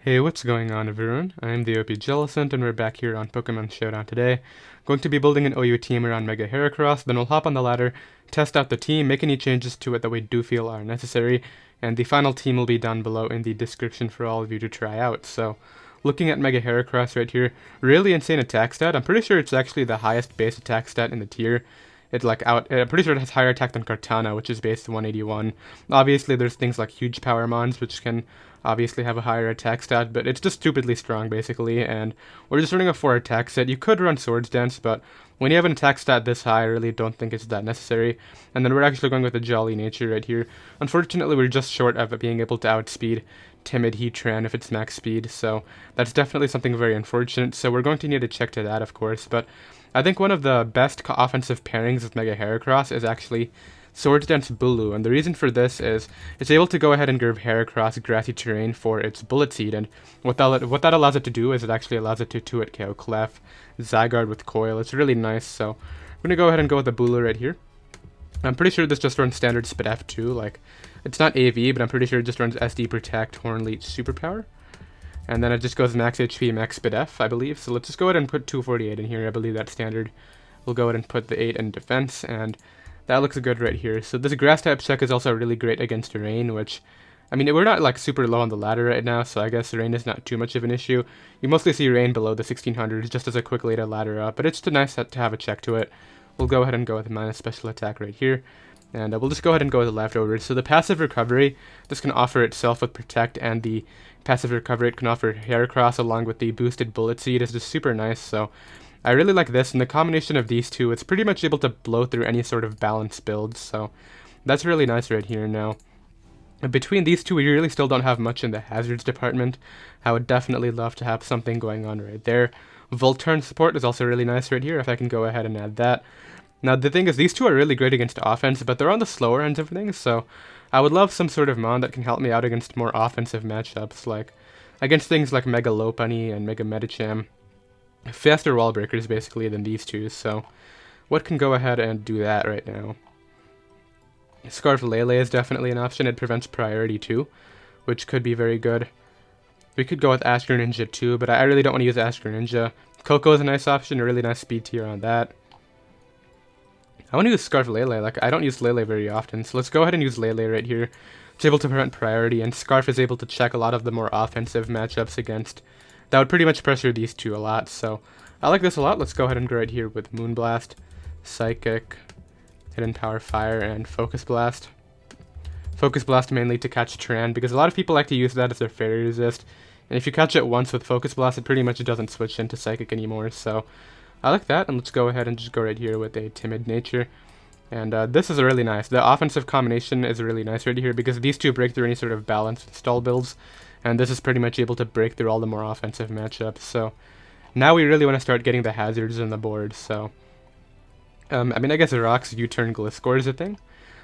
Hey, what's going on everyone? I'm the OPJellicent and we're back here on Pokemon Showdown today. Going to be building an OU team around Mega Heracross, then we'll hop on the ladder, test out the team, make any changes to it that we do feel are necessary, and the final team will be down below in the description for all of you to try out. So, looking at Mega Heracross right here, really insane attack stat. I'm pretty sure it's actually the highest base attack stat in the tier. I'm pretty sure it has higher attack than Kartana, which is base 181. Obviously, there's things like huge power mons, which can obviously have a higher attack stat, but it's just stupidly strong, basically, and we're just running a 4 attack set. You could run Swords Dance, but when you have an attack stat this high, I really don't think it's that necessary. And then we're actually going with the Jolly Nature right here. Unfortunately, we're just short of being able to outspeed Timid Heatran if it's max speed, so that's definitely something very unfortunate, so we're going to need to check to that, of course, but I think one of the best offensive pairings with Mega Heracross is actually Swords Dance Bulu, and the reason for this is it's able to go ahead and give Heracross grassy terrain for its Bullet Seed, and what that allows it to do is it actually allows it to 2-hit KO Clef, Zygarde with Coil. It's really nice, so we're going to go ahead and go with the Bulu right here. I'm pretty sure this just runs standard Spit F2, like, it's not AV, but I'm pretty sure it just runs SD Protect, Horn Leech, Superpower. And then it just goes max HP, max Spit F, I believe. So let's just go ahead and put 248 in here. I believe that's standard. We'll go ahead and put the 8 in defense, and that looks good right here. So this grass type check is also really great against rain, which, I mean, we're not like super low on the ladder right now, so I guess rain is not too much of an issue. You mostly see rain below the 1600s just as a quick way to ladder up, but it's just nice to have a check to it. We'll go ahead and go with minus special attack right here. And we'll just go ahead and go with the leftovers. So the passive recovery, this can offer itself with Protect, and the passive recovery it can offer Heracross along with the boosted Bullet Seed is just super nice. So I really like this, and the combination of these two, it's pretty much able to blow through any sort of balanced build. So that's really nice right here. Now, between these two, we really still don't have much in the hazards department. I would definitely love to have something going on right there. Volturn support is also really nice right here, if I can go ahead and add that. Now, the thing is, these two are really great against offense, but they're on the slower ends of things, so I would love some sort of mon that can help me out against more offensive matchups, like against things like Mega Lopunny and Mega Medicham. Faster wall breakers, basically, than these two, so what can go ahead and do that right now? Scarf Lele is definitely an option. It prevents priority too, which could be very good. We could go with Astro Ninja too, but I really don't want to use Astro Ninja. Coco is a nice option, a really nice speed tier on that. I want to use Scarf Lele, like, I don't use Lele very often, so let's go ahead and use Lele right here. It's able to prevent priority, and Scarf is able to check a lot of the more offensive matchups against. That would pretty much pressure these two a lot, so I like this a lot. Let's go ahead and go right here with Moonblast, Psychic, Hidden Power Fire, and Focus Blast. Focus Blast mainly to catch Tran, because a lot of people like to use that as their Fairy Resist, and if you catch it once with Focus Blast, it pretty much doesn't switch into Psychic anymore, so I like that, and let's go ahead and just go right here with a Timid Nature. And this is really nice. The offensive combination is really nice right here because these two break through any sort of balanced stall builds, and this is pretty much able to break through all the more offensive matchups. So now we really want to start getting the hazards on the board. So I mean, I guess Rocks, U-turn, Gliscor is a thing.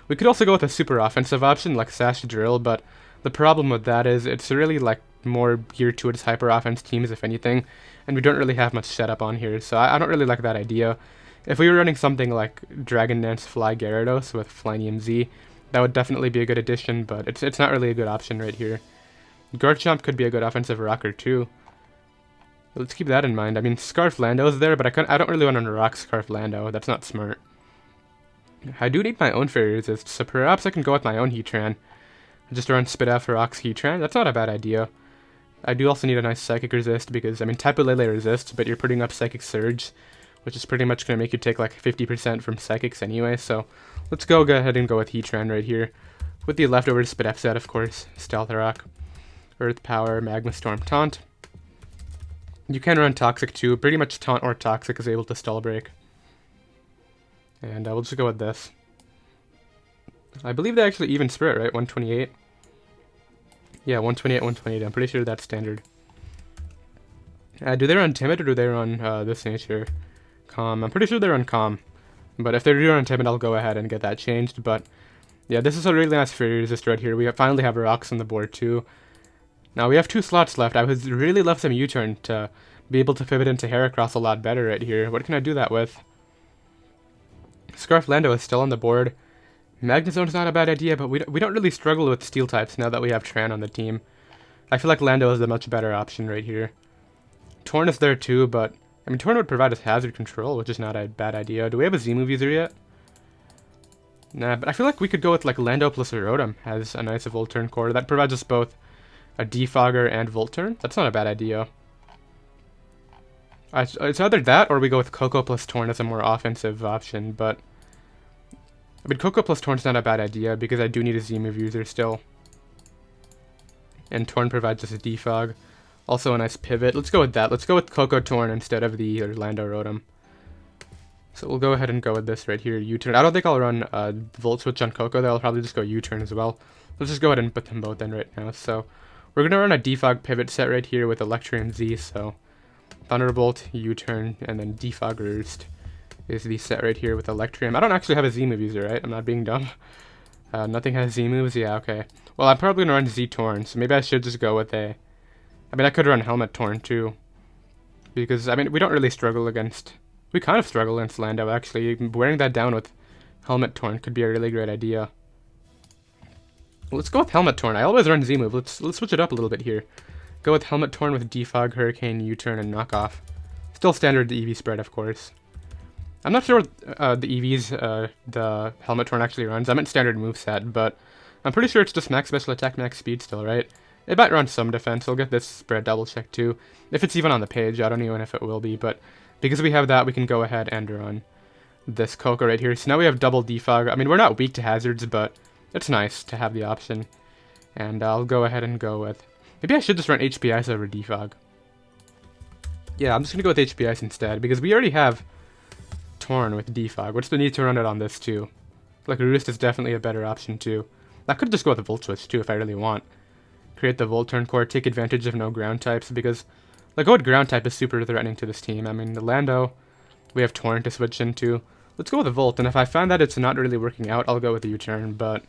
We could also go with a super offensive option like Sash Drill, but the problem with that is it's really like more geared towards hyper offense teams, if anything, and we don't really have much setup on here, so I don't really like that idea. If we were running something like Dragon Dance Fly Gyarados with Flynium Z, that would definitely be a good addition, but it's not really a good option right here. Garchomp could be a good offensive rocker too. Let's keep that in mind. I mean, Scarf Lando's there, but I don't really want to rock Scarf Lando. That's not smart. I do need my own Fairy Resist, so perhaps I can go with my own Heatran. Just run Spit F Rocks Heatran. That's not a bad idea. I do also need a nice Psychic Resist because, I mean, Tapu Lele resists, but you're putting up Psychic Surge, which is pretty much going to make you take like 50% from Psychics anyway, so let's go ahead and go with Heatran right here. With the leftovers Spit F set, of course. Stealth Rock, Earth Power, Magma Storm, Taunt. You can run Toxic too. Pretty much Taunt or Toxic is able to stall break. And we'll just go with this. I believe they actually even Spirit, right? 128. Yeah, 128, 128. I'm pretty sure that's standard. Do they run Timid or do they run this nature? Calm. I'm pretty sure they run Calm. But if they do run Timid, I'll go ahead and get that changed. But yeah, this is a really nice Fairy Resist right here. We finally have Rocks on the board too. Now we have 2 slots left. I would really love some U-turn to be able to pivot into Heracross a lot better right here. What can I do that with? Scarf Lando is still on the board. Magnezone's not a bad idea, but we don't really struggle with Steel types now that we have Tran on the team. I feel like Lando is the much better option right here. Torn is there too, but I mean, Torn would provide us hazard control, which is not a bad idea. Do we have a Z-move user yet? Nah, but I feel like we could go with like Lando plus Rotom has a nice Volt Turn core. That provides us both a Defogger and Volt Turn. That's not a bad idea. It's either that or we go with Coco plus Torn as a more offensive option, but I mean, Coco plus Torn's not a bad idea because I do need a Z-move user still. And Torn provides us a Defog. Also a nice pivot. Let's go with that. Let's go with Coco Torn instead of the Orlando Rotom. So we'll go ahead and go with this right here, U-turn. I don't think I'll run Volt Switch on Coco, though. I'll probably just go U-turn as well. Let's just go ahead and put them both in right now. So we're going to run a Defog pivot set right here with Electrium Z. So Thunderbolt, U-turn, and then Defog Roost is the set right here with Electrium. I don't actually have a Z-move user, right? I'm not being dumb. Nothing has Z-moves? Yeah, okay. Well, I'm probably going to run Z-Torn, so maybe I should just go with a... I mean, I could run Helmet Torn too. Because, I mean, we don't really struggle against... We kind of struggle against Lando, actually. Wearing that down with Helmet Torn could be a really great idea. Let's go with Helmet Torn. I always run Z-move. Let's switch it up a little bit here. Go with Helmet Torn with Defog, Hurricane, U-turn, and Knockoff. Still standard EV spread, of course. I'm not sure what the EVs the Helmet Torn actually runs. I meant standard moveset, but I'm pretty sure it's just max special attack, max speed still, right? It might run some defense. We'll get this spread double check too. If it's even on the page, I don't even know if it will be, but because we have that, we can go ahead and run this Coco right here. So now we have double Defog. I mean, we're not weak to hazards, but it's nice to have the option. And I'll go ahead and go with... Maybe I should just run HP Ice over Defog. Yeah, I'm just going to go with HP Ice instead, because we already have Torn with Defog. What's the need to run it on this too? Like, Roost is definitely a better option too. I could just go with a Volt Switch too if I really want. Create the Volt Turn core, take advantage of no ground types, because like what ground type is super threatening to this team. I mean, the Lando, we have Torn to switch into. Let's go with a Volt, and if I find that it's not really working out, I'll go with the U-turn, but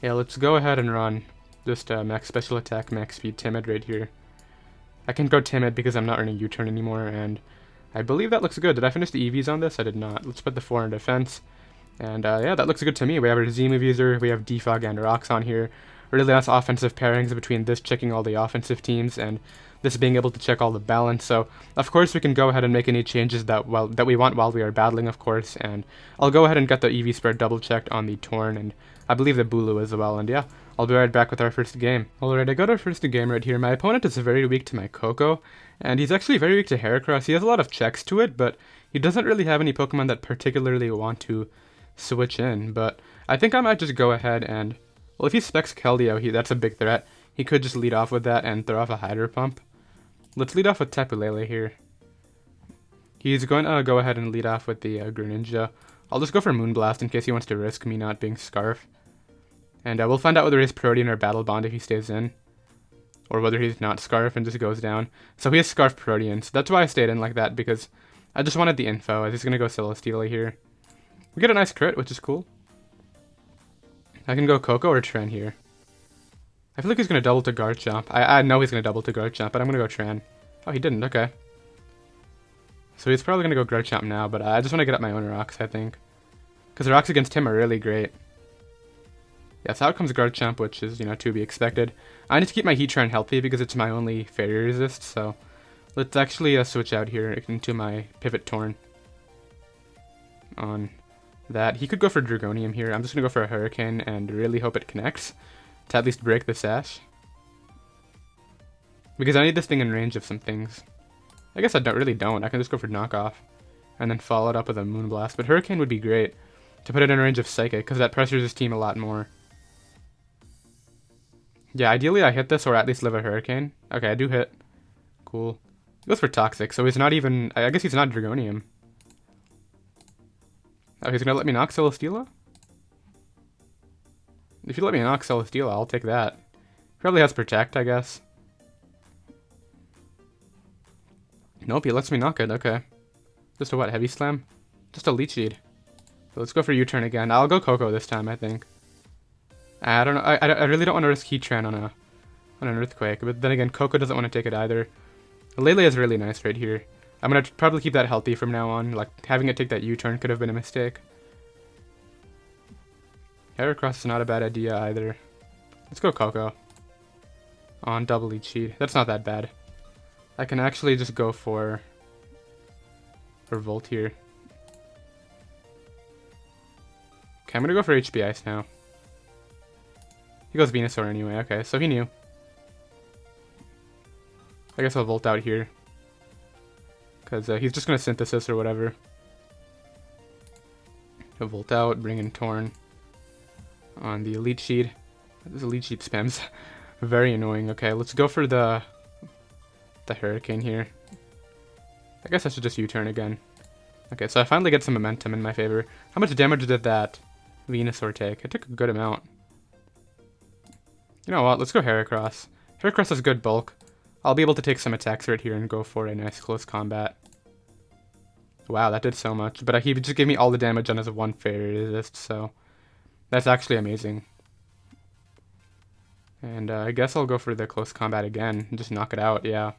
yeah, let's go ahead and run just max special attack, max speed Timid right here. I can go Timid because I'm not running U-turn anymore, and I believe that looks good. Did I finish the EVs on this? I did not. Let's put the 4 in defense, and yeah, that looks good to me. We have our Z-move user, we have Defog and Rocks on here. Really nice offensive pairings between this checking all the offensive teams and this being able to check all the balance. So of course we can go ahead and make any changes that we want while we are battling, of course. And I'll go ahead and get the EV spread double checked on the Torn, and I believe the Bulu as well. And yeah, I'll be right back with our first game. Alright, I got our first game right here. My opponent is very weak to my Coco, and he's actually very weak to Heracross. He has a lot of checks to it, but he doesn't really have any Pokemon that particularly want to switch in. But I think I might just go ahead and... Well, if he specs Keldeo, that's a big threat. He could just lead off with that and throw off a Hydro Pump. Let's lead off with Tapu Lele here. He's going to go ahead and lead off with the Greninja. I'll just go for Moonblast in case he wants to risk me not being Scarf. And we'll find out whether he's Protean or Battle Bond if he stays in. Or whether he's not Scarf and just goes down. So he is Scarf Protean, so that's why I stayed in like that, because I just wanted the info. He's going to go Celesteela here. We get a nice crit, which is cool. I can go Coco or Tren here. I feel like he's going to double to Garchomp. I know he's going to double to Garchomp, but I'm going to go Tren. Oh, he didn't. Okay. So he's probably going to go Garchomp now, but I just want to get up my own rocks, I think. Because the rocks against him are really great. Yeah, so out comes Garchomp, which is, you know, to be expected. I need to keep my Heatran healthy because it's my only Fairy Resist, so let's actually switch out here into my Pivot Torn. On that. He could go for Dragonium here. I'm just going to go for a Hurricane and really hope it connects to at least break the sash. Because I need this thing in range of some things. I guess I really don't. I can just go for Knockoff and then follow it up with a Moonblast. But Hurricane would be great to put it in range of Psychic because that pressures his team a lot more. Yeah, ideally I hit this or at least live a Hurricane. Okay, I do hit. Cool. He goes for Toxic, so he's not even... I guess he's not Dragonium. Oh, he's gonna let me knock Celesteela? If you let me knock Celesteela, I'll take that. Probably has Protect, I guess. Nope, he lets me knock it, okay. Just a what, Heavy Slam? Just a Leech Seed. So let's go for U-turn again. I'll go Coco this time, I think. I don't know, I really don't want to risk Heatran on an Earthquake, but then again, Coco doesn't want to take it either. Lele is really nice right here. I'm going to probably keep that healthy from now on. Like, having it take that U-turn could have been a mistake. Heracross is not a bad idea either. Let's go Coco. on double Leech Seed. That's not that bad. I can actually just go for Volt here. Okay, I'm gonna go for HP Ice now. He goes Venusaur anyway. Okay, so he knew. I guess I'll Volt out here. Because he's just gonna Synthesis or whatever. He'll Volt out, bring in Torn on the Elite Sheet. This Elite Sheet spams. Very annoying. Okay, let's go for the Hurricane here. I guess I should just U-turn again. Okay, so I finally get some momentum in my favor. How much damage did that Venusaur take? It took a good amount. You know what? Let's go Heracross. Heracross has good bulk. I'll be able to take some attacks right here and go for a nice close combat. Wow, that did so much. But he just gave me all the damage on his one Fairy Resist, so that's actually amazing. And I guess I'll go for the close combat again and just knock it out, yeah.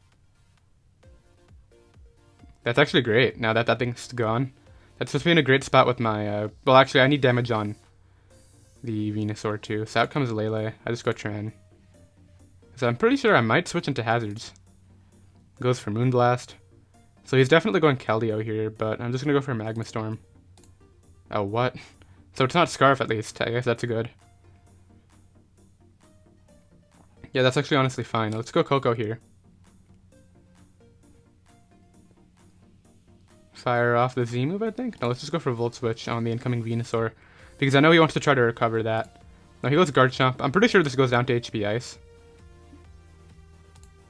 That's actually great, now that that thing's gone. That's just in a great spot with my, well actually I need damage on the Venusaur too. So out comes Lele, I just go Tran. So I'm pretty sure I might switch into Hazards. Goes for Moonblast. So he's definitely going Keldeo here, but I'm just gonna go for Magma Storm. Oh, what? So it's not Scarf at least, I guess that's a good. Yeah, that's actually honestly fine. Let's go Coco here. Fire off the Z move, I think? No, let's just go for Volt Switch on the incoming Venusaur. Because I know he wants to try to recover that. No, he goes Garchomp. I'm pretty sure this goes down to HP Ice.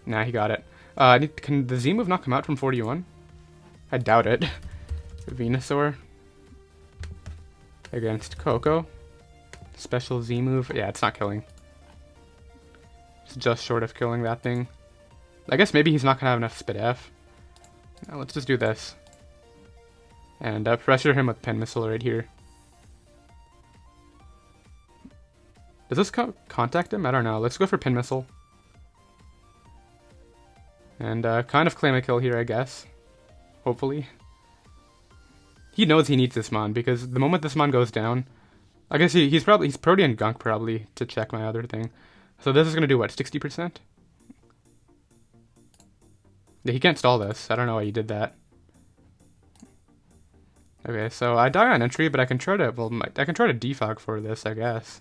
Nah, he got it. Can the Z move not come out from 41? I doubt it. Venusaur against Coco. Special Z move. Yeah, it's not killing. It's just short of killing that thing. I guess maybe he's not going to have enough Spit F. Now let's just do this. And pressure him with Pen Missile right here. Does this contact him? I don't know. Let's go for Pin Missile. And kind of claim a kill here, I guess. Hopefully. He knows he needs this Mon, because the moment this Mon goes down, I guess he's Protean Gunk probably to check my other thing. So this is going to do what, 60%? Yeah, he can't stall this. I don't know why he did that. Okay, so I die on entry, but I can try to, well, I can try to defog for this, I guess.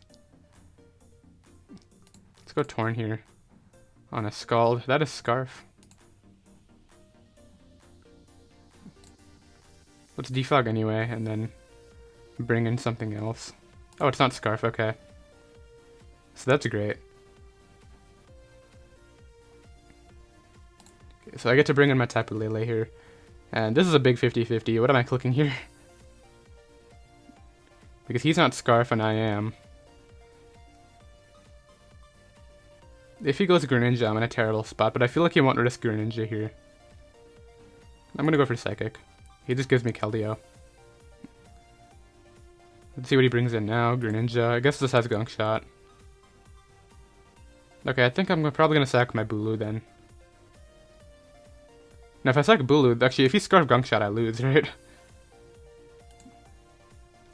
Let's go Torn here. On a Scald. That is Scarf. Let's defog anyway, and then bring in something else. Oh, it's not Scarf, okay. So that's great. Okay, so I get to bring in my Tapu Lele here. And this is a big 50-50. What am I clicking here? Because he's not Scarf and I am. If he goes Greninja, I'm in a terrible spot, but I feel like he won't risk Greninja here. I'm gonna go for Psychic. He just gives me Keldeo. Let's see what he brings in now. Greninja. I guess this has Gunk Shot. Okay, I think I'm probably gonna sack my Bulu then. Now if I sack Bulu, actually if he Scarf Gunk Shot, I lose, right?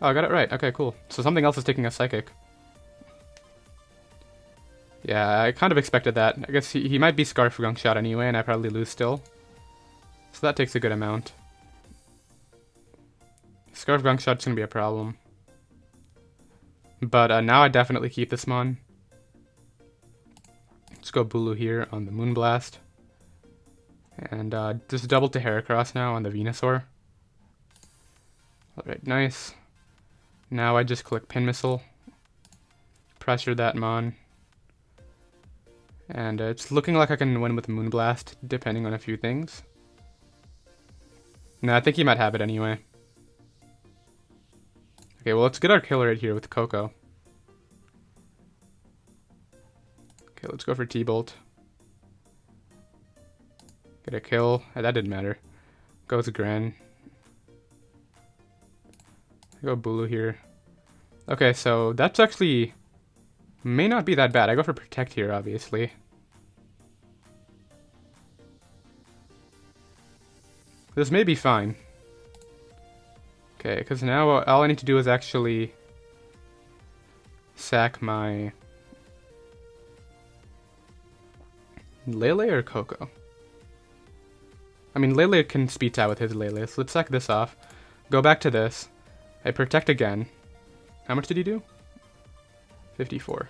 Oh, I got it right. Okay, cool. So something else is taking a Psychic. Yeah, I kind of expected that. I guess he might be Scarf Gunk Shot anyway, and I probably lose still. So that takes a good amount. Scarf Gunk Shot's gonna be a problem. But now I definitely keep this Mon. Let's go Bulu here on the Moonblast. And just double to Heracross now on the Venusaur. Alright, nice. Now I just click Pin Missile. Pressure that Mon. And it's looking like I can win with Moonblast, depending on a few things. No, I think he might have it anyway. Okay, well let's get our kill right here with Coco. Okay, let's go for T-Bolt. Get a kill. That didn't matter. Goes Gran. Go Bulu here. Okay, so that's actually may not be that bad. I go for Protect here, obviously. This may be fine. Okay, because now all I need to do is actually sack my Lele or Coco? I mean, Lele can speed tie with his Lele, so let's sack this off. Go back to this. I protect again. How much did he do? 54.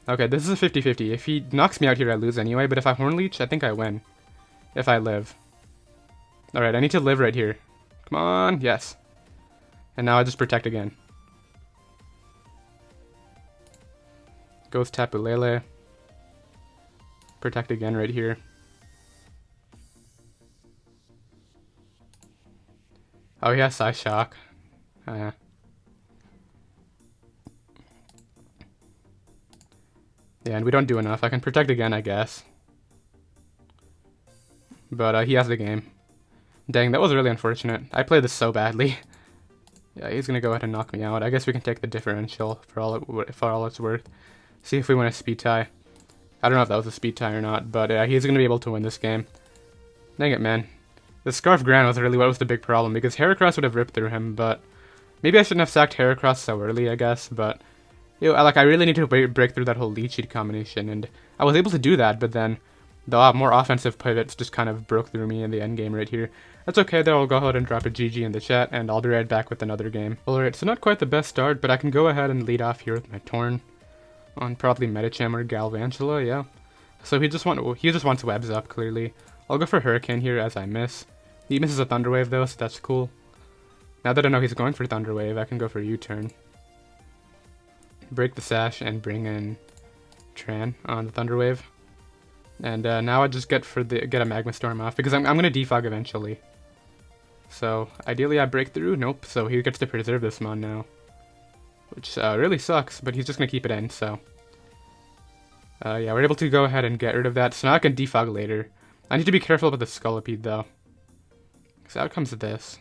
Okay, this is a 50-50. If he knocks me out here, I lose anyway, but if I Horn Leech, I think I win. If I live. Alright, I need to live right here. Come on, yes. And now I just protect again. Goes Tapu Lele. Protect again right here. Oh, he has Psy Shock. Yeah, and we don't do enough. I can protect again, I guess. But he has the game. Dang, that was really unfortunate. I played this so badly. Yeah, he's gonna go ahead and knock me out. I guess we can take the differential for all it's worth. See if we win a speed tie. I don't know if that was a speed tie or not, but he's gonna be able to win this game. Dang it, man. The Scarf Grand was really what was the big problem, because Heracross would have ripped through him, but maybe I shouldn't have sacked Heracross so early, I guess, but you know, I really need to break through that whole Leech combination, and I was able to do that, but then the more offensive pivots just kind of broke through me in the end game right here. That's okay, though. I'll go ahead and drop a GG in the chat, and I'll be right back with another game. Alright, so not quite the best start, but I can go ahead and lead off here with my Torn on probably Medicham or Galvantula, yeah. So he just wants webs up, clearly. I'll go for Hurricane here as I miss. He misses a Thunder Wave, though, so that's cool. Now that I know he's going for Thunder Wave, I can go for U-turn. Break the Sash and bring in Tran on the Thunder Wave. And now I just get a Magma Storm off, because I'm going to defog eventually. So, ideally I break through. Nope, so he gets to preserve this Mon now. Which really sucks, but he's just going to keep it in, so. Yeah, we're able to go ahead and get rid of that, so now I can defog later. I need to be careful about the Scolipede, though. So out comes this.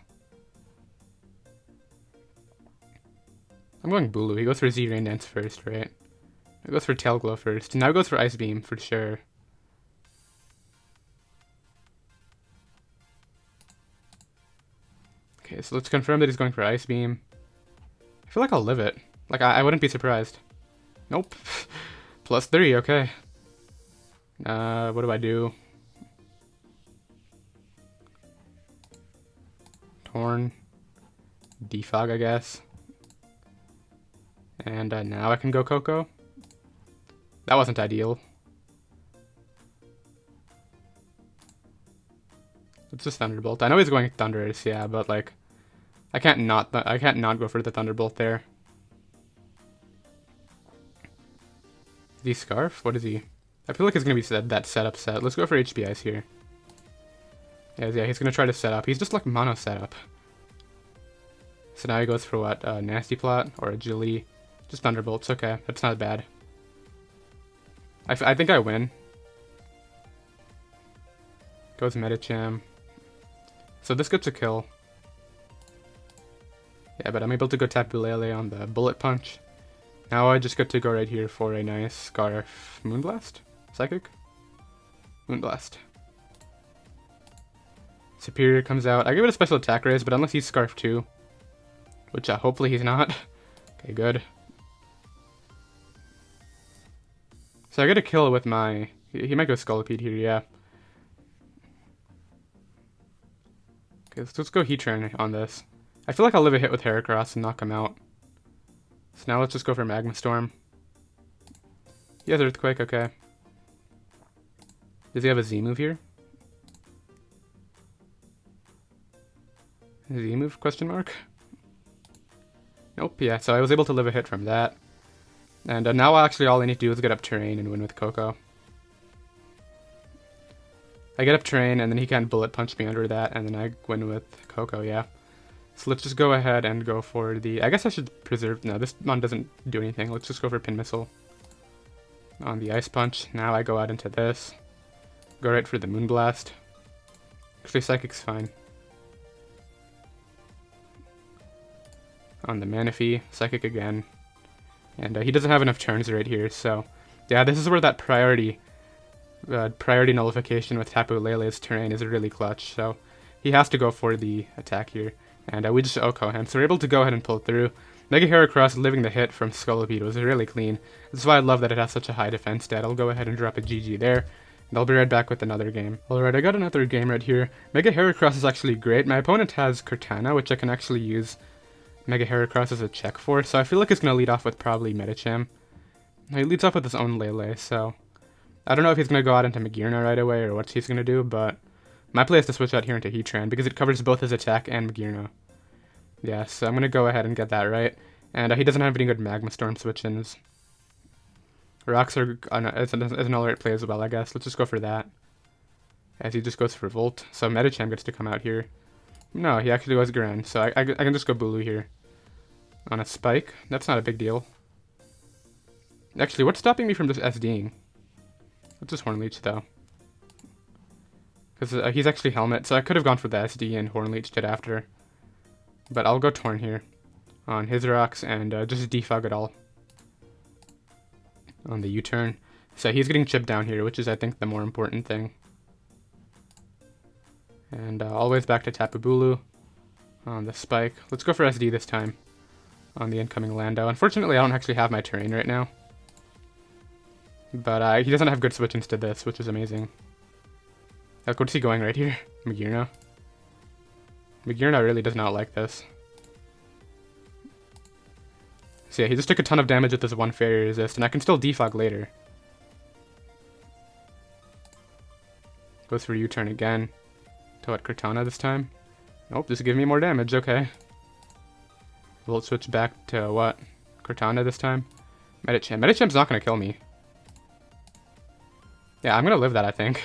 I'm going Bulu. He goes for Z-Rain Dance first, right? He goes for Tail Glow first. Now he goes for Ice Beam, for sure. Okay, so let's confirm that he's going for Ice Beam. I feel like I'll live it. Like, I wouldn't be surprised. Nope. +3, okay. What do I do? Torn. Defog, I guess. And now I can go Coco. That wasn't ideal. It's just Thunderbolt. I know he's going Thundurus, yeah, but like, I can't not go for the Thunderbolt there. Is he Scarf? What is he? I feel like it's gonna be that setup set. Let's go for HP Ice here. Yeah, he's gonna try to set up. He's just like mono setup. So now he goes for what? Nasty Plot or Agility. Just Thunderbolts. Okay, that's not bad. I think I win. Goes Medicham. So this gets a kill. Yeah, but I'm able to go Tapu Lele on the Bullet Punch. Now I just get to go right here for a nice Scarf Moonblast? Psychic? Moonblast. Superior comes out. I give it a special attack raise, but unless he's Scarf too. Which hopefully he's not. Okay, good. So I get a kill with my... He might go Scolipede here, yeah. Okay, so let's go Heatran on this. I feel like I'll live a hit with Heracross and knock him out. So now let's just go for Magma Storm. He has Earthquake, okay. Does he have a Z move here? Z move, question mark? Nope, yeah, so I was able to live a hit from that. And now actually all I need to do is get up terrain and win with Coco. I get up terrain and then he can bullet punch me under that and then I win with Coco, yeah. So let's just go ahead and go for the... I guess I should preserve... No, this Mon doesn't do anything. Let's just go for Pin Missile on the Ice Punch. Now I go out into this. Go right for the Moonblast. Actually, Psychic's fine. On the Manaphy, Psychic again. And he doesn't have enough turns right here, so... Yeah, this is where that priority nullification with Tapu Lele's terrain is really clutch, so... He has to go for the attack here. And we just OHKO him, so we're able to go ahead and pull through. Mega Heracross living the hit from Scolipede was really clean. That's why I love that it has such a high defense stat. I'll go ahead and drop a GG there. And I'll be right back with another game. Alright, I got another game right here. Mega Heracross is actually great. My opponent has Cortana, which I can actually use Mega Heracross as a check for. So I feel like it's going to lead off with probably Medicham. He leads off with his own Lele, so I don't know if he's going to go out into Magearna right away or what he's going to do, but my play is to switch out here into Heatran because it covers both his attack and Magearna. Yeah, so I'm going to go ahead and get that right. And he doesn't have any good Magma Storm switch-ins. Rocks are is an alright play as well, I guess. Let's just go for that. As he just goes for Volt. So Medicham gets to come out here. No, he actually goes Grand. So I can just go Bulu here. On a Spike. That's not a big deal. Actually, what's stopping me from just SDing? Let's just Horn Leech, though. Because he's actually Helmet, so I could have gone for the SD and Horn Leeched it after. But I'll go Torn here on his rocks and just defog it all on the U-turn. So he's getting chipped down here, which is, I think, the more important thing. And always back to Tapu Bulu on the Spike. Let's go for SD this time on the incoming Lando. Unfortunately, I don't actually have my terrain right now. But he doesn't have good switch-ins to this, which is amazing. Like, what's he going right here? Magearna. Magearna really does not like this. So yeah, he just took a ton of damage with this one Fairy Resist, and I can still defog later. Goes for U-turn again. To what, Cortana this time? Nope, just give me more damage, okay. Volt switch back to what? Cortana this time? Medicham. Medicham's not going to kill me. Yeah, I'm going to live that, I think.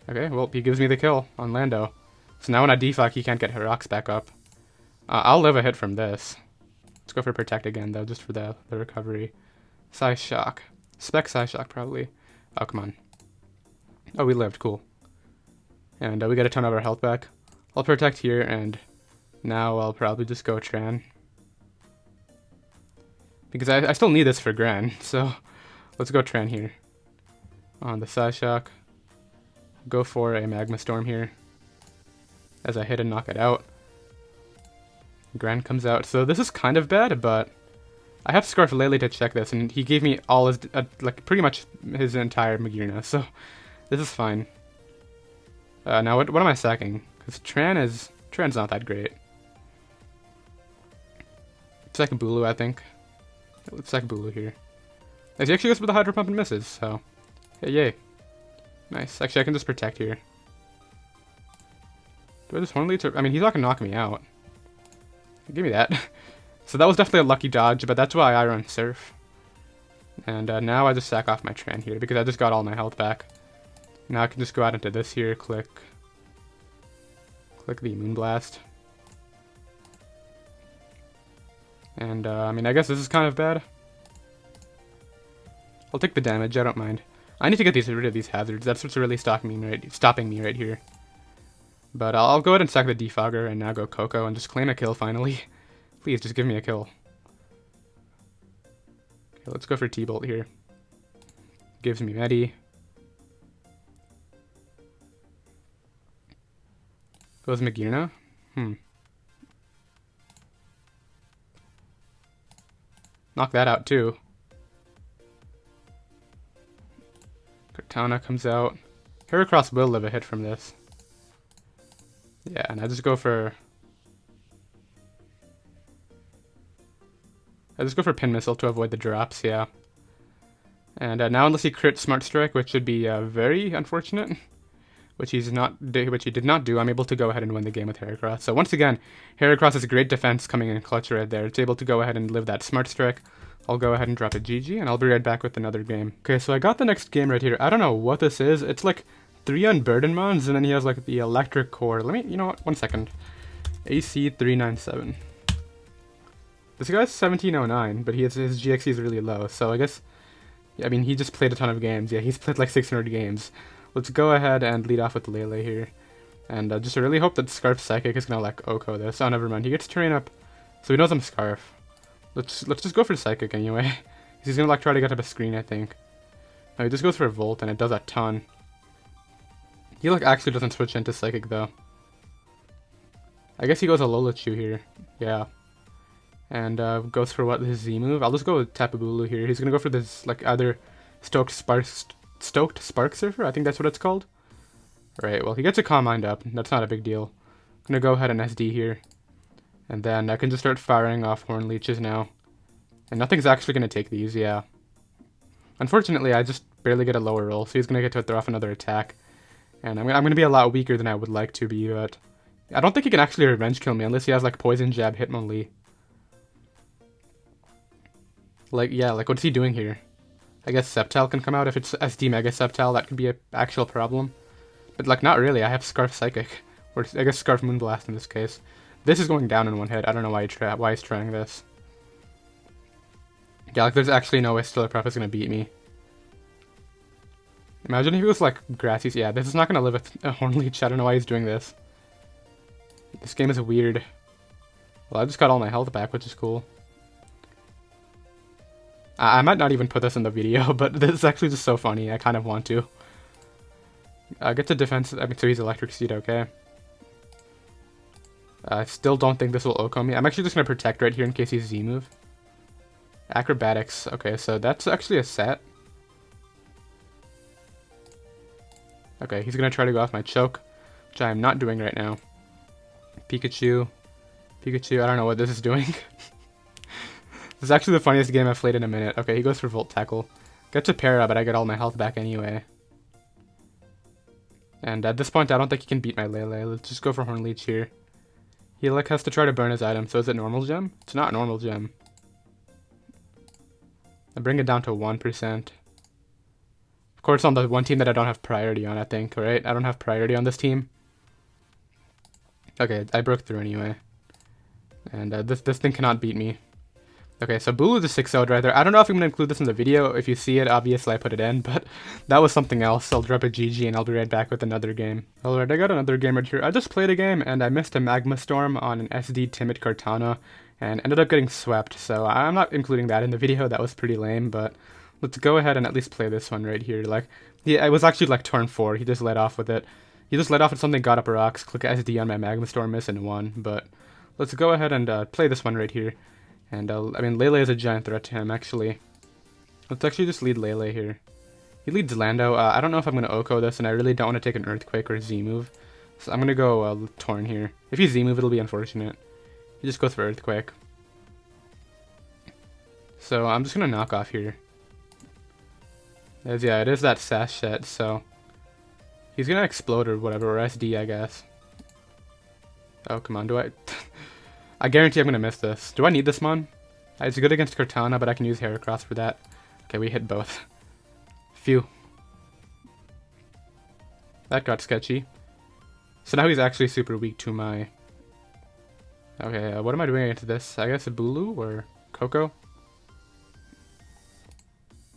Okay, well, he gives me the kill on Lando. So now when I defog, he can't get her rocks back up. I'll live a hit from this. Let's go for Protect again, though, just for the recovery. Psy Shock. Spec Psy Shock, probably. Oh, come on. Oh, we lived. Cool. And we get a ton of our health back. I'll Protect here, and now I'll probably just go Tran. Because I still need this for Gran, so let's go Tran here. On the Psy Shock. Go for a Magma Storm here. As I hit and knock it out. Gran comes out. So this is kind of bad, but I have Scarf Lele to check this, and he gave me all his, like, pretty much his entire Magearna, so this is fine. Now, what am I sacking? Because Tran's not that great. Sack Bulu, I think. Let's sack Bulu here. As he actually goes for the Hydro Pump and misses, so yeah, yay. Nice. Actually, I can just Protect here. Do I just Horn Leech? I mean, he's not going to knock me out. Give me that. So that was definitely a lucky dodge, but that's why I run Surf. And now I just sack off my Tran here, because I just got all my health back. Now I can just go out into this here, click the Moonblast. And, I mean, I guess this is kind of bad. I'll take the damage, I don't mind. I need to get rid of these hazards, that's what's really stopping me right here. But I'll go ahead and sack the Defogger and now go Coco and just claim a kill finally. Please, just give me a kill. Okay, let's go for T-Bolt here. Gives me Medi. Goes Magearna? Knock that out too. Cortana comes out. Heracross will live a hit from this. Yeah, and I just go for Pin Missile to avoid the drops, yeah. And now unless he crit Smart Strike, which would be very unfortunate, which he did not do, I'm able to go ahead and win the game with Heracross. So once again, Heracross has a great defense coming in clutch right there. It's able to go ahead and live that Smart Strike. I'll go ahead and drop a GG, and I'll be right back with another game. Okay, so I got the next game right here. I don't know what this is. It's like 3 Unburden Mons, and then he has like the Electric Core. Let me, you know what, 1 second. AC397. This guy's 1709, but his GXE is really low, so I guess, I mean, he just played a ton of games. Yeah, he's played like 600 games. Let's go ahead and lead off with Lele here. And just really hope that Scarf Psychic is going to like Oko this. Oh, never mind. He gets Terrain up, so he knows I'm Scarf. Let's just go for Psychic anyway. He's going to like try to get up a screen, I think. No, he just goes for a Volt, and it does a ton. He like actually doesn't switch into Psychic though. I guess he goes Alola here. Yeah. And goes for what, his Z move? I'll just go with Tapu Bulu here. He's gonna go for this, like, either Stoked Spark Surfer? I think that's what it's called. Right, well, he gets a Calm Mind up. That's not a big deal. I'm gonna go ahead and SD here. And then I can just start firing off Horn Leeches now. And nothing's actually gonna take these, yeah. Unfortunately, I just barely get a lower roll, so he's gonna get to throw off another attack. And I'm gonna be a lot weaker than I would like to be, but I don't think he can actually revenge kill me unless he has, like, Poison Jab Hitmonlee. Like, yeah, like, what's he doing here? I guess Sceptile can come out. If it's SD Mega Sceptile, that could be an actual problem. But, like, not really. I have Scarf Psychic. Or, I guess Scarf Moonblast in this case. This is going down in one hit. I don't know why he's trying this. Yeah, like, there's actually no way Steelprof is going to beat me. Imagine if he was, like, Grassy. Yeah, this is not going to live with a Horn Leech. I don't know why he's doing this. This game is weird. Well, I just got all my health back, which is cool. I might not even put this in the video, but this is actually just so funny. I kind of want to. Get to defense. I mean, so he's Electric Seed, okay. I still don't think this will OHKO me. I'm actually just going to protect right here in case he's Z-move. Acrobatics. Okay, so that's actually a set. Okay, he's going to try to go off my choke, which I am not doing right now. Pikachu. Pikachu, I don't know what this is doing. This is actually the funniest game I've played in a minute. Okay, he goes for Volt Tackle. Gets a Para, but I get all my health back anyway. And at this point, I don't think he can beat my Lele. Let's just go for Horn Leech here. He like has to try to burn his item. So is it Normal Gem? It's not Normal Gem. I bring it down to 1%. Of course, on the one team that I don't have priority on, I think, right? I don't have priority on this team. Okay, I broke through anyway. And this thing cannot beat me. Okay, so Bulu is a 6-0 right there. I don't know if I'm going to include this in the video. If you see it, obviously I put it in, but that was something else. I'll drop a GG and I'll be right back with another game. Alright, I got another game right here. I just played a game and I missed a Magma Storm on an SD Timid Kartana and ended up getting swept, so I'm not including that in the video. That was pretty lame, but let's go ahead and at least play this one right here. Like, yeah, it was actually like turn 4. He just let off with it. He just let off with something, got up rocks, click SD on my Magma Storm, miss, and won. But let's go ahead and play this one right here. And, I mean, Lele is a giant threat to him, actually. Let's actually just lead Lele here. He leads Lando. I don't know if I'm going to OHKO this, and I really don't want to take an Earthquake or Z-move. So I'm going to go Torn here. If he Z-move, it'll be unfortunate. He just goes for Earthquake. So I'm just going to knock off here. Yeah, it is that Sash set, so he's going to explode or whatever, or SD, I guess. Oh, come on, do I... I guarantee I'm going to miss this. Do I need this mon? It's good against Cortana, but I can use Heracross for that. Okay, we hit both. Phew. That got sketchy. So now he's actually super weak to my... Okay, what am I doing against this? I guess a Bulu or Coco?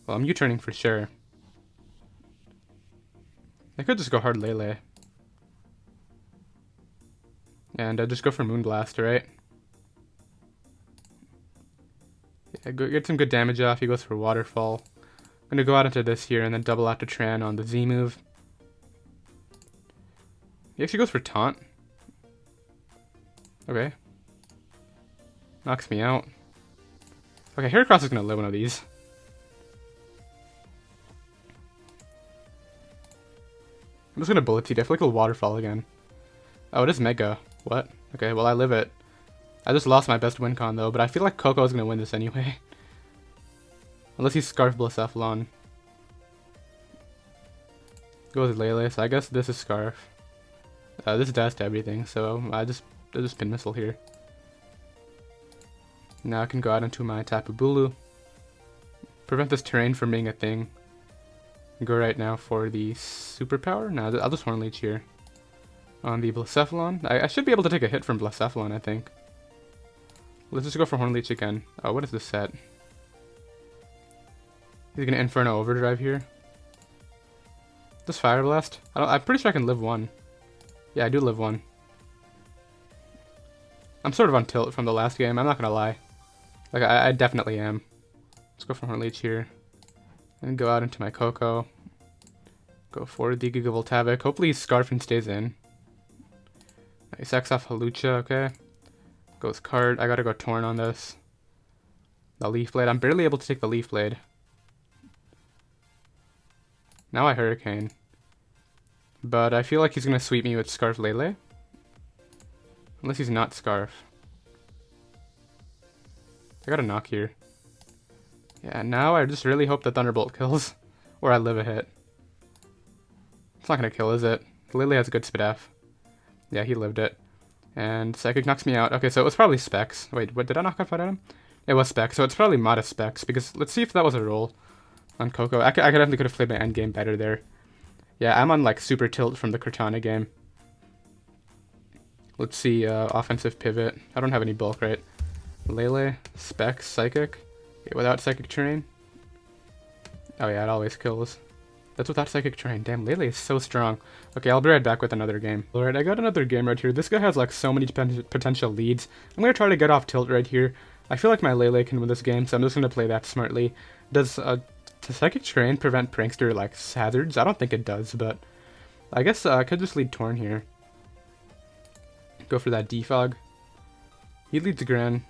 Well, I'm U-turning for sure. I could just go hard Lele. And just go for Moonblast, right? Yeah, get some good damage off. He goes for Waterfall. I'm going to go out into this here and then double out to Tran on the Z move. He actually goes for Taunt. Okay. Knocks me out. Okay, Heracross is going to live one of these. I'm just going to Bullet Seed. I feel like it'll Waterfall again. Oh, it is Mega. What? Okay, well I live it. I just lost my best win con though, but I feel like Coco is going to win this anyway. Unless he's Scarf Blacephalon. Goes Lele, so I guess this is Scarf. This does to everything, so I just Spin Missile here. Now I can go out into my Tapu Bulu. Prevent this terrain from being a thing. Go right now for the Superpower. No, I'll just Horn Leech here. On the Blacephalon. I should be able to take a hit from Blacephalon, I think. Let's just go for Horn Leech again. Oh, what is this set? He's gonna Inferno Overdrive here. Just Fire Blast? I'm pretty sure I can live one. Yeah, I do live one. I'm sort of on tilt from the last game, I'm not gonna lie. Like, I definitely am. Let's go for Horn Leech here. And go out into my Coco. Go for the Gigavolt Havoc. Hopefully Scarfing stays in. Nice X off Halucha, okay. Goes card. I gotta go Torn on this. The Leaf Blade. I'm barely able to take the Leaf Blade. Now I Hurricane. But I feel like he's gonna sweep me with Scarf Lele. Unless he's not Scarf. I got a knock here. Yeah, now I just really hope the Thunderbolt kills. Or I live a hit. It's not gonna kill, is it? Lele has a good Spadaf. Yeah, he lived it. And Psychic knocks me out. Okay, so it was probably Specs. Wait, what, did I knock out Fight Item? It was Specs, so it's probably modest Specs, because let's see if that was a roll on Coco. I definitely could have played my endgame better there. Yeah, I'm on like super tilt from the Cortana game. Let's see, offensive pivot. I don't have any bulk, right? Lele, Specs, Psychic. Okay, without Psychic Terrain. Oh yeah, it always kills. That's without Psychic Terrain. Damn, Lele is so strong. Okay, I'll be right back with another game. Alright, I got another game right here. This guy has like so many potential leads. I'm gonna try to get off tilt right here. I feel like my Lele can win this game, so I'm just gonna play that smartly. Does Psychic Terrain prevent Prankster like hazards? I don't think it does, but I guess I could just lead Torn here. Go for that Defog. He leads Gran.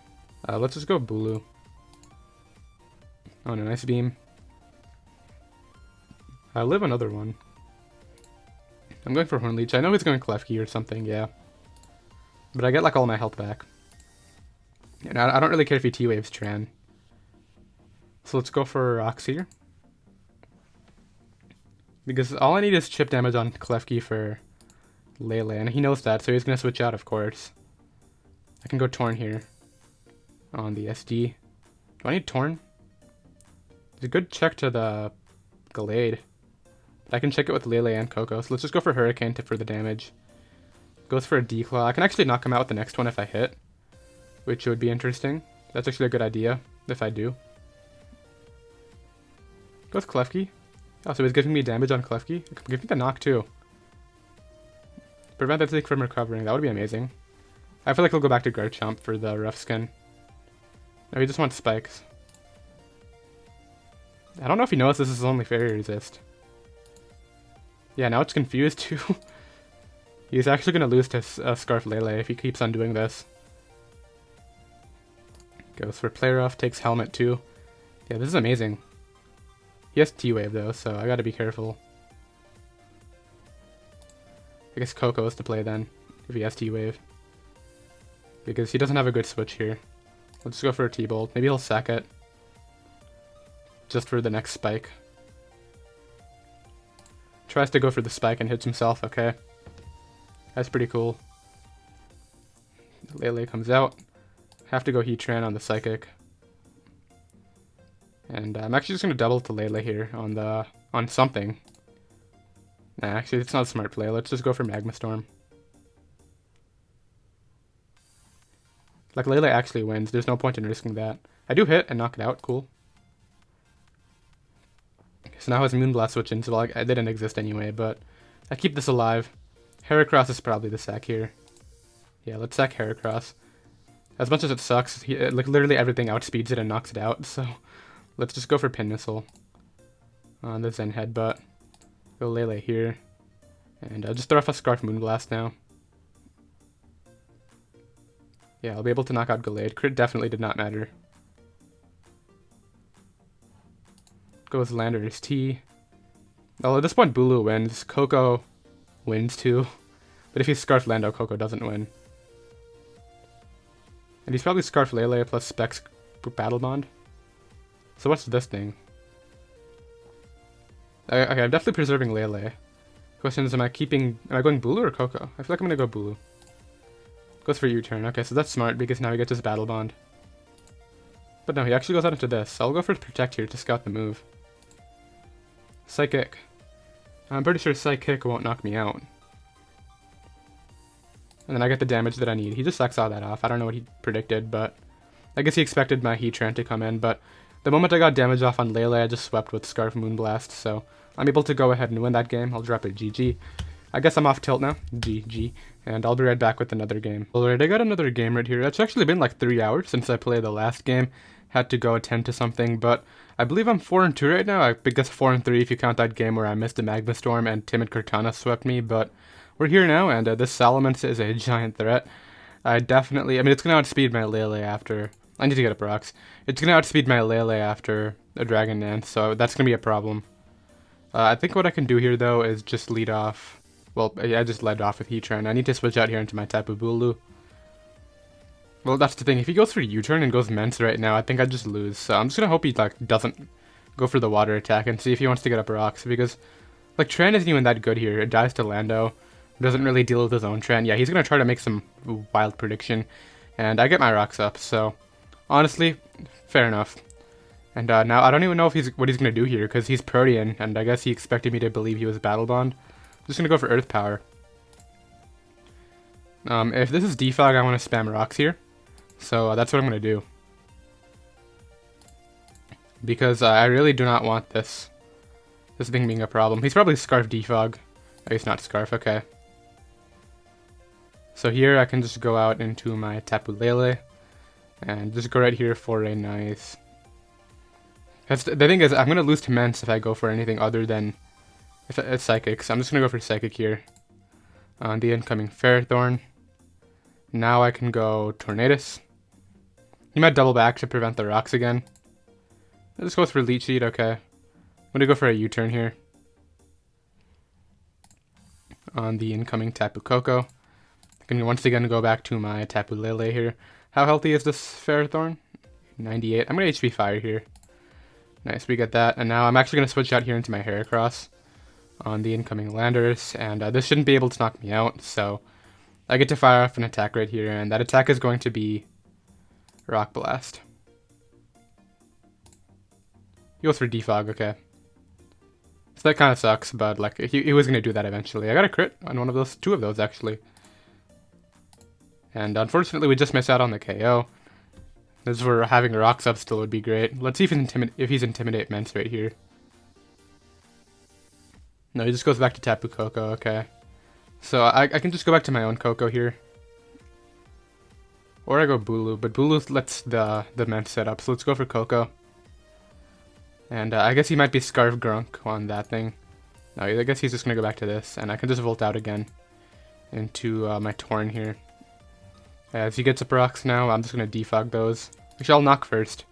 Let's just go Bulu. Oh no, nice beam. I live another one. I'm going for Horn Leech. I know he's going Klefki or something, yeah. But I get like all my health back. And I don't really care if he T-Waves Tran. So let's go for Rocks here. Because all I need is chip damage on Klefki for Lele, and he knows that, so he's going to switch out, of course. I can go Torn here on the SD. Do I need Torn? It's a good check to the Gallade. I can check it with Lele and Coco, so let's just go for Hurricane for the damage. Goes for a Declaw. I can actually knock him out with the next one if I hit, which would be interesting. That's actually a good idea, if I do. Goes Klefki. Oh, so he's giving me damage on Klefki? Give me the knock too. Prevent that thing from recovering, that would be amazing. I feel like he'll go back to Garchomp for the rough skin. No, he just wants spikes. I don't know if he knows this is only Fairy Resist. Yeah, now it's confused too. He's actually going to lose to Scarf Lele if he keeps on doing this. Goes for Play Rough, takes Helmet too. Yeah, this is amazing. He has T-Wave though, so I gotta be careful. I guess Coco is to play then, if he has T-Wave. Because he doesn't have a good switch here. Let's go for a T-Bolt. Maybe he'll sack it. Just for the next spike. Tries to go for the spike and hits himself, okay. That's pretty cool. Lele comes out. Have to go Heatran on the Psychic. And I'm actually just going to double to Lele here on something. Nah, actually it's not a smart play. Let's just go for Magma Storm. Like, Lele actually wins. There's no point in risking that. I do hit and knock it out. Cool. So now his Moonblast switch in, so like, it didn't exist anyway, but I keep this alive. Heracross is probably the sack here. Yeah, let's sack Heracross. As much as it sucks, like literally everything outspeeds it and knocks it out, so let's just go for Pin Missile on the Zen Headbutt. Go Lele here. And I'll just throw off a Scarf Moonblast now. Yeah, I'll be able to knock out Gallade. Crit definitely did not matter. Goes Landorus T. Well, at this point, Bulu wins. Coco wins too. But if he's Scarf Lando, Coco doesn't win. And he's probably Scarf Lele plus Specs Battle Bond. So what's this thing? Okay, I'm definitely preserving Lele. Question is, am I going Bulu or Coco? I feel like I'm gonna go Bulu. Goes for U-turn. Okay, so that's smart because now he gets his Battle Bond. But no, he actually goes out into this. I'll go for Protect here to scout the move. Psychic. I'm pretty sure Psychic won't knock me out. And then I get the damage that I need. He just sucks all that off. I don't know what he predicted, but I guess he expected my Heatran to come in. But the moment I got damage off on Lele, I just swept with Scarf Moonblast. So I'm able to go ahead and win that game. I'll drop it GG. I guess I'm off tilt now. GG. And I'll be right back with another game. Alright, I got another game right here. It's actually been like 3 hours since I played the last game. Had to go attend to something, but I believe I'm 4-2 right now. I guess 4-3 if you count that game where I missed a Magma Storm and Timid Cortana swept me, but we're here now, and this Salamence is a giant threat. I mean, it's going to outspeed my Lele after... I need to get up rocks. It's going to outspeed my Lele after a Dragon Dance, so that's going to be a problem. I think what I can do here, though, is just lead off... Well, I just led off with Heatran. I need to switch out here into my Tapu Bulu. Well, that's the thing. If he goes for U-turn and goes Mence right now, I think I'd just lose. So I'm just going to hope he, like, doesn't go for the water attack and see if he wants to get up rocks, because, like, Tran isn't even that good here. It dies to Lando. Doesn't really deal with his own Tran. Yeah, he's going to try to make some wild prediction. And I get my rocks up, so... Honestly, fair enough. And now I don't even know if what he's going to do here, because he's Protean, and I guess he expected me to believe he was Battle Bond. I'm just going to go for Earth Power. If this is Defog, I want to spam rocks here. So that's what I'm going to do. Because I really do not want this thing being a problem. He's probably Scarf Defog. Oh, he's not Scarf, okay. So here I can just go out into my Tapu Lele. And just go right here for a nice... The thing is, I'm going to lose to Mence if I go for anything other than it's Psychic. So I'm just going to go for Psychic here. On the incoming Ferrothorn. Now I can go Tornadus. He might double back to prevent the rocks again. Let's go for Leech Seed, okay. I'm going to go for a U-turn here. On the incoming Tapu Koko. I can once again go back to my Tapu Lele here. How healthy is this Ferrothorn? 98. I'm going to HP Fire here. Nice, we get that. And now I'm actually going to switch out here into my Heracross on the incoming Landers. And this shouldn't be able to knock me out. So I get to fire off an attack right here. And that attack is going to be Rock Blast. He goes for Defog, okay. So that kind of sucks, but like he was going to do that eventually. I got a crit on one of those, two of those actually. And unfortunately, we just missed out on the KO. This is where having rocks up still would be great. Let's see if he's Intimidate Mence right here. No, he just goes back to Tapu Koko, okay. So I can just go back to my own Koko here. Or I go Bulu, but Bulu lets the Mence set up, so let's go for Koko. And I guess he might be Scarf Grunk on that thing. No, I guess he's just going to go back to this, and I can just Volt out again into my Torn here. As he gets up rocks now, I'm just going to defog those. Actually, I'll knock first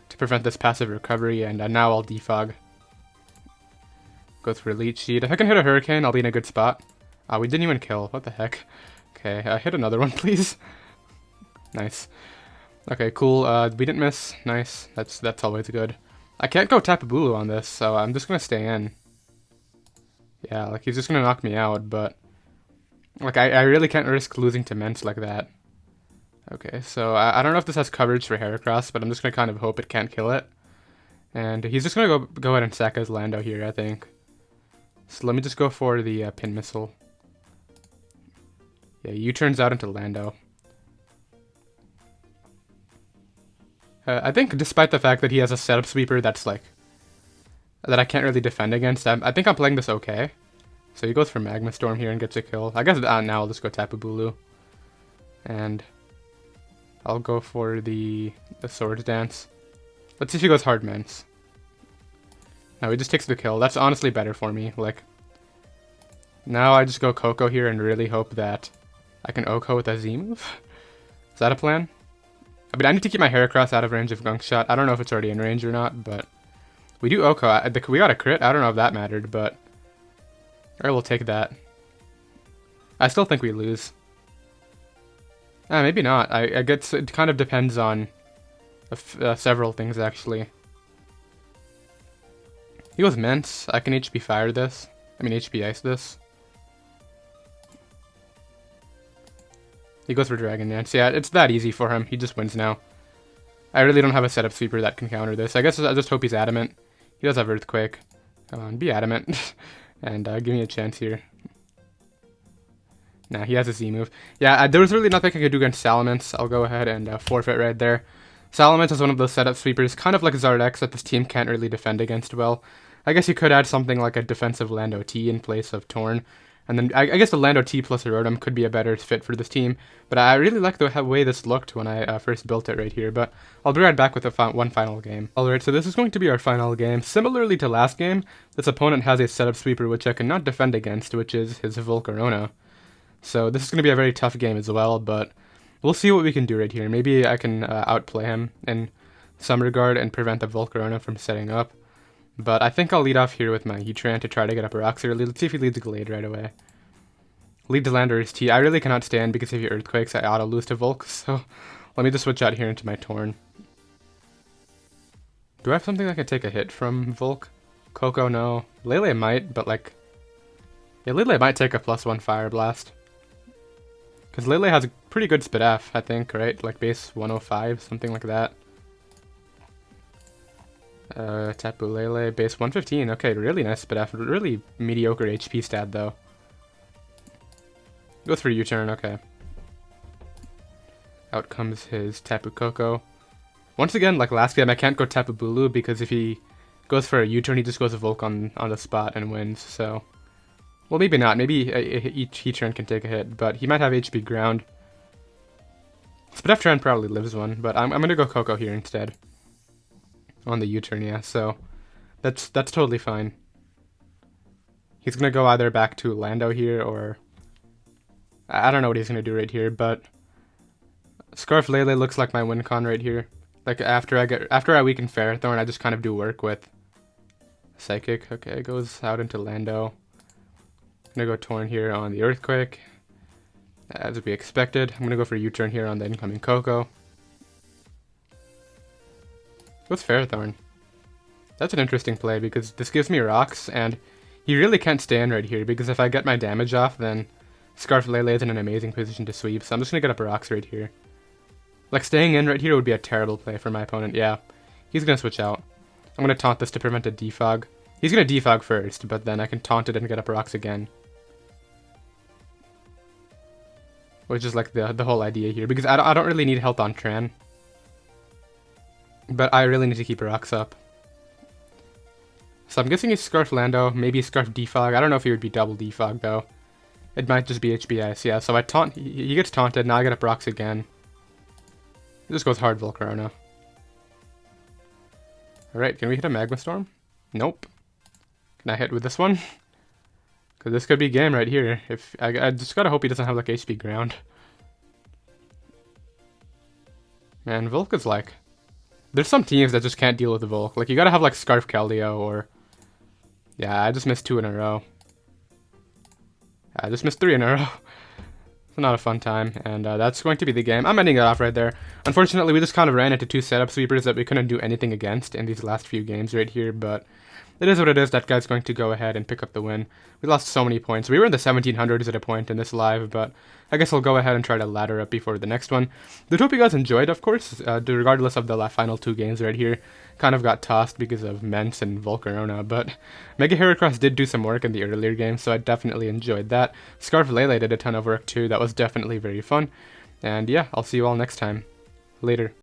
to prevent this passive recovery, and now I'll defog. Go through a Leech Seed. If I can hit a Hurricane, I'll be in a good spot. We didn't even kill. What the heck? Okay, hit another one, please. Nice. Okay, cool. We didn't miss. Nice. That's always good. I can't go Tapu Bulu on this, so I'm just going to stay in. Yeah, like, he's just going to knock me out, but... Like, I really can't risk losing to Mence like that. Okay, so I don't know if this has coverage for Heracross, but I'm just going to kind of hope it can't kill it. And he's just going to go ahead and sack his Lando here, I think. So let me just go for the Pin Missile. Yeah, U-turns out into Lando. I think despite the fact that he has a setup sweeper that's like... that I can't really defend against, I think I'm playing this okay. So he goes for Magma Storm here and gets a kill. I guess now I'll just go Tapu Bulu. And I'll go for the Swords Dance. Let's see if he goes Hard Mence. No, he just takes the kill. That's honestly better for me. Like, now I just go Koko here and really hope that I can Oko with a Z move. Is that a plan? I mean, I need to keep my Heracross out of range of Gunk Shot. I don't know if it's already in range or not, but we do Oko. We got a crit. I don't know if that mattered, but I will take that. I still think we lose. Maybe not. I guess it kind of depends on several things, actually. He goes Mence. I can HP Fire this. I mean, HP Ice this. He goes for Dragon Dance. Yeah, it's that easy for him. He just wins now. I really don't have a setup sweeper that can counter this. I guess I just hope he's Adamant. He does have Earthquake. Come on, be Adamant. And give me a chance here. Nah, he has a Z move. Yeah, there was really nothing I could do against Salamence. I'll go ahead and forfeit right there. Salamence is one of those setup sweepers, kind of like Zardex, that this team can't really defend against well. I guess you could add something like a defensive Lando T in place of Torn. And then I guess the Lando T plus a Rotom could be a better fit for this team. But I really like the way this looked when I first built it right here. But I'll be right back with one final game. Alright, so this is going to be our final game. Similarly to last game, this opponent has a setup sweeper which I cannot defend against, which is his Volcarona. So this is going to be a very tough game as well, but we'll see what we can do right here. Maybe I can outplay him in some regard and prevent the Volcarona from setting up. But I think I'll lead off here with my Heatran to try to get up a Rocks early. Let's see if he leads a Glade right away. Lead to Land or his T. I really cannot stand because if he Earthquakes, I auto-lose to Volk, so let me just switch out here into my Torn. Do I have something that can take a hit from Volk? Coco, no. Lele might, but like... Yeah, Lele might take a +1 Fire Blast. Because Lele has a pretty good Spit F, I think, right? Like base 105, something like that. Tapu Lele, base 115. Okay, really nice Spit F. Really mediocre HP stat, though. Goes for U-turn, okay. Out comes his Tapu Koko. Once again, like last game, I can't go Tapu Bulu because if he goes for a U-turn, he just goes a Volk on the spot and wins, so... Well, maybe not. Maybe each Heatran can take a hit, but he might have HP Ground. Spit F turn probably lives one, but I'm going to go Koko here instead. On the U-turn, yeah, so that's totally fine. He's going to go either back to Lando here, or... I don't know what he's going to do right here, but... Scarf Lele looks like my win con right here. Like, after I weaken Ferrothorn, I just kind of do work with Psychic. Okay, goes out into Lando. Gonna go Torn here on the Earthquake, as would be expected. I'm gonna go for a U-turn here on the incoming Koko. What's Ferrothorn? That's an interesting play because this gives me rocks, and he really can't stand right here because if I get my damage off, then Scarf Lele is in an amazing position to sweep. So I'm just gonna get up rocks right here. Like staying in right here would be a terrible play for my opponent. Yeah, he's gonna switch out. I'm gonna taunt this to prevent a defog. He's gonna defog first, but then I can taunt it and get up rocks again. Which is like the whole idea here, because I don't really need health on Tran. But I really need to keep rocks up. So I'm guessing he's Scarf Lando, maybe Scarf Defog. I don't know if he would be double Defog though. It might just be HBS, yeah. So I taunt, he gets taunted, now I get up rocks again. It just goes hard Volcarona. Alright, can we hit a Magma Storm? Nope. Can I hit with this one? Because this could be game right here. If I just gotta hope he doesn't have like HP Ground. Man, Volk is like... There's some teams that just can't deal with the Volk. Like, you gotta have like Scarf Keldeo or... Yeah, I just missed 2 in a row. I just missed 3 in a row. It's not a fun time, and that's going to be the game. I'm ending it off right there. Unfortunately, we just kind of ran into 2 setup sweepers that we couldn't do anything against in these last few games right here, but it is what it is. That guy's going to go ahead and pick up the win. We lost so many points. We were in the 1700s at a point in this live, but I guess I'll go ahead and try to ladder up before the next one. I hope you guys enjoyed, of course, regardless of the final 2 games right here. Kind of got tossed because of Mence and Volcarona, but Mega Heracross did do some work in the earlier games, so I definitely enjoyed that. Scarf Lele did a ton of work too. That was definitely very fun. And yeah, I'll see you all next time. Later.